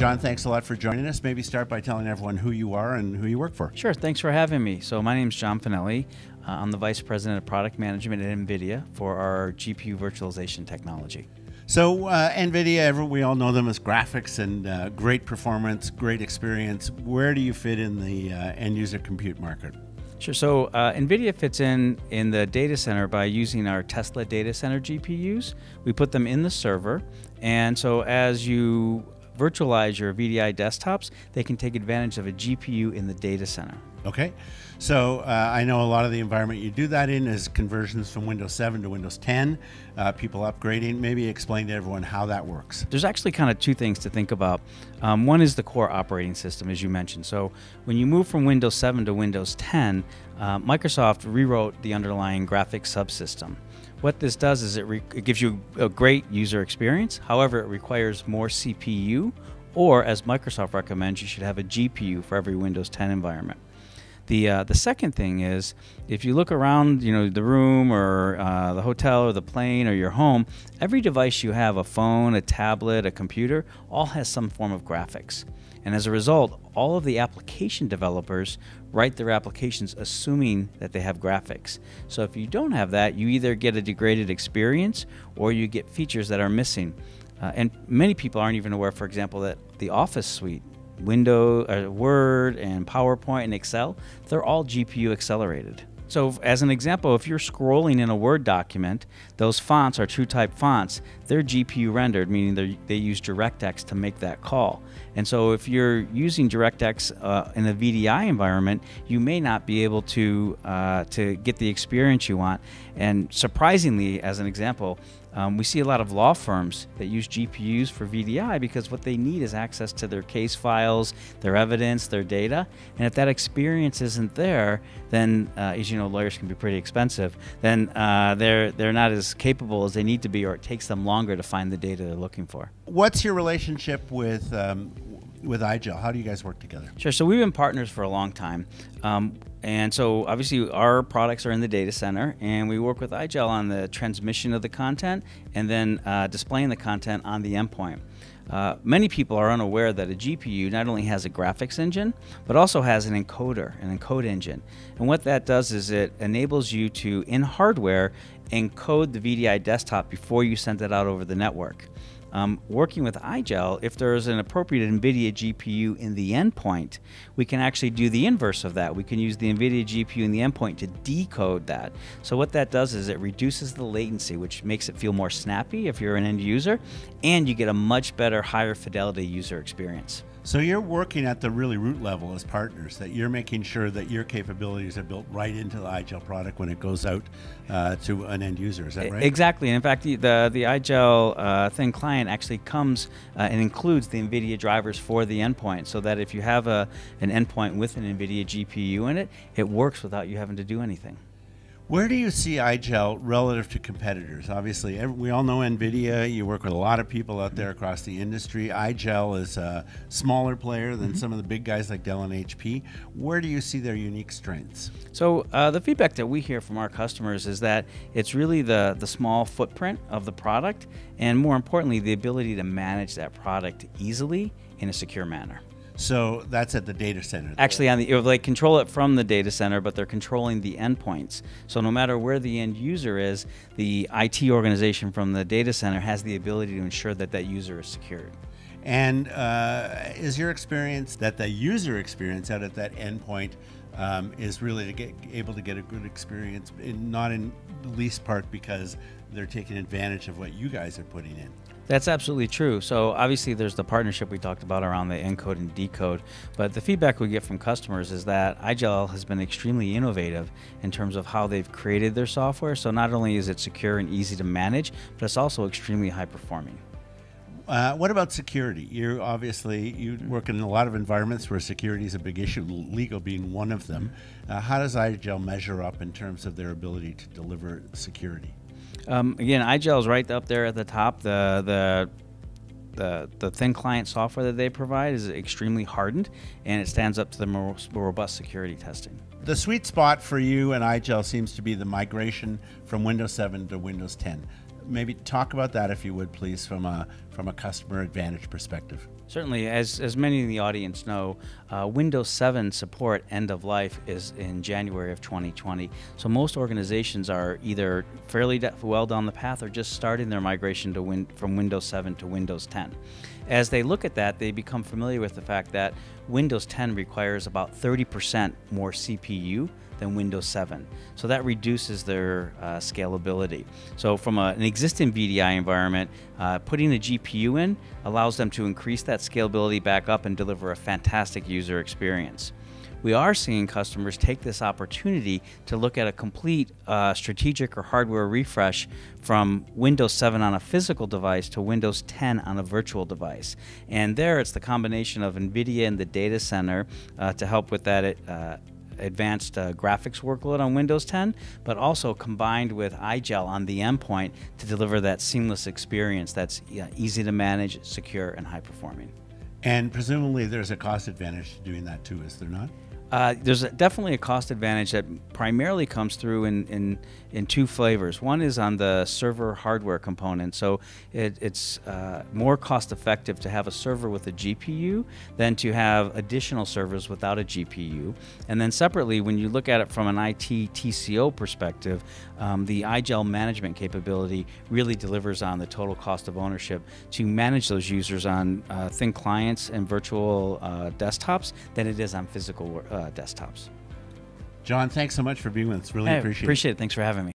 John, thanks a lot for joining us. Maybe start by telling everyone who you are and who you work for. Sure, thanks for having me. So my name is John Fanelli. I'm the Vice President of Product Management at NVIDIA for our GPU virtualization technology. So NVIDIA, we all know them as graphics and great performance, great experience. Where do you fit in the end user compute market? Sure, so NVIDIA fits in the data center by using our Tesla data center GPUs. We put them in the server, and so as you virtualize your VDI desktops, they can take advantage of a GPU in the data center. Okay, so I know a lot of the environment you do that in is conversions from Windows 7 to Windows 10, people upgrading. Maybe explain to everyone how that works. There's actually kind of two things to think about. One is the core operating system, as you mentioned. So when you move from Windows 7 to Windows 10, Microsoft rewrote the underlying graphics subsystem. What this does is it gives you a great user experience. However, it requires more CPU, or as Microsoft recommends, you should have a GPU for every Windows 10 environment. The second thing is, if you look around, the room or the hotel or the plane or your home, every device you have, a phone, a tablet, a computer, all has some form of graphics. And as a result, all of the application developers write their applications assuming that they have graphics. So if you don't have that, you either get a degraded experience or you get features that are missing. And many people aren't even aware, for example, that the Office suite, Word and PowerPoint and Excel, they're all GPU accelerated. So as an example, if you're scrolling in a Word document, those fonts are TrueType fonts. They're GPU rendered, meaning they use DirectX to make that call. And so if you're using DirectX in a VDI environment, you may not be able to get the experience you want. And surprisingly, as an example, we see a lot of law firms that use GPUs for VDI because what they need is access to their case files, their evidence, their data. And if that experience isn't there, then, as you know, lawyers can be pretty expensive, then they're not as capable as they need to be, or it takes them longer to find the data they're looking for. What's your relationship with IGEL? How do you guys work together? Sure. So we've been partners for a long time. And so obviously our products are in the data center, and we work with IGEL on the transmission of the content and then displaying the content on the endpoint. Many people are unaware that a GPU not only has a graphics engine, but also has an encoder, an encode engine. And what that does is it enables you to, in hardware, encode the VDI desktop before you send it out over the network. Working with IGEL, if there is an appropriate NVIDIA GPU in the endpoint, we can actually do the inverse of that. We can use the NVIDIA GPU in the endpoint to decode that. So what that does is it reduces the latency, which makes it feel more snappy if you're an end user, and you get a much better, higher fidelity user experience. So you're working at the really root level as partners, that you're making sure that your capabilities are built right into the IGEL product when it goes out to an end user. Is that right? Exactly. In fact, the IGEL thin client actually comes and includes the NVIDIA drivers for the endpoint, so that if you have an endpoint with an NVIDIA GPU in it, it works without you having to do anything. Where do you see IGEL relative to competitors? Obviously, we all know NVIDIA. You work with a lot of people out there across the industry. IGEL is a smaller player than some of the big guys like Dell and HP. Where do you see their unique strengths? So the feedback that we hear from our customers is that it's really the small footprint of the product, and more importantly, the ability to manage that product easily in a secure manner. So that's at the data center. Actually, they control it from the data center, but they're controlling the endpoints. So no matter where the end user is, the IT organization from the data center has the ability to ensure that that user is secured. And is your experience that the user experience out at that endpoint is really able to get a good experience, not in the least part because they're taking advantage of what you guys are putting in? That's absolutely true. So obviously there's the partnership we talked about around the encode and decode, but the feedback we get from customers is that IGEL has been extremely innovative in terms of how they've created their software. So not only is it secure and easy to manage, but it's also extremely high performing. What about security? You work in a lot of environments where security is a big issue, legal being one of them. How does IGEL measure up in terms of their ability to deliver security? Again, IGEL is right up there at the top. The thin client software that they provide is extremely hardened, and it stands up to the most robust security testing. The sweet spot for you and IGEL seems to be the migration from Windows 7 to Windows 10. maybe talk about that, if you would, please, from a customer advantage perspective. Certainly, as many in the audience know, Windows 7 support end of life is in January of 2020. So most organizations are either fairly well down the path or just starting their migration to from Windows 7 to Windows 10. As they look at that, they become familiar with the fact that Windows 10 requires about 30% more CPU than Windows 7. So that reduces their scalability. So from an existing VDI environment, putting a GPU in allows them to increase that scalability back up and deliver a fantastic user experience. We are seeing customers take this opportunity to look at a complete strategic or hardware refresh from Windows 7 on a physical device to Windows 10 on a virtual device. And there it's the combination of NVIDIA and the data center to help with that advanced graphics workload on Windows 10, but also combined with IGEL on the endpoint to deliver that seamless experience that's easy to manage, secure, and high performing. And presumably there's a cost advantage to doing that too, is there not? There's definitely a cost advantage that primarily comes through in two flavors. One is on the server hardware component. So it's more cost effective to have a server with a GPU than to have additional servers without a GPU. And then separately, when you look at it from an IT TCO perspective, the IGEL management capability really delivers on the total cost of ownership to manage those users on thin clients and virtual desktops than it is on physical desktops. John, thanks so much for being with us. Really appreciate it. Appreciate it. Thanks for having me.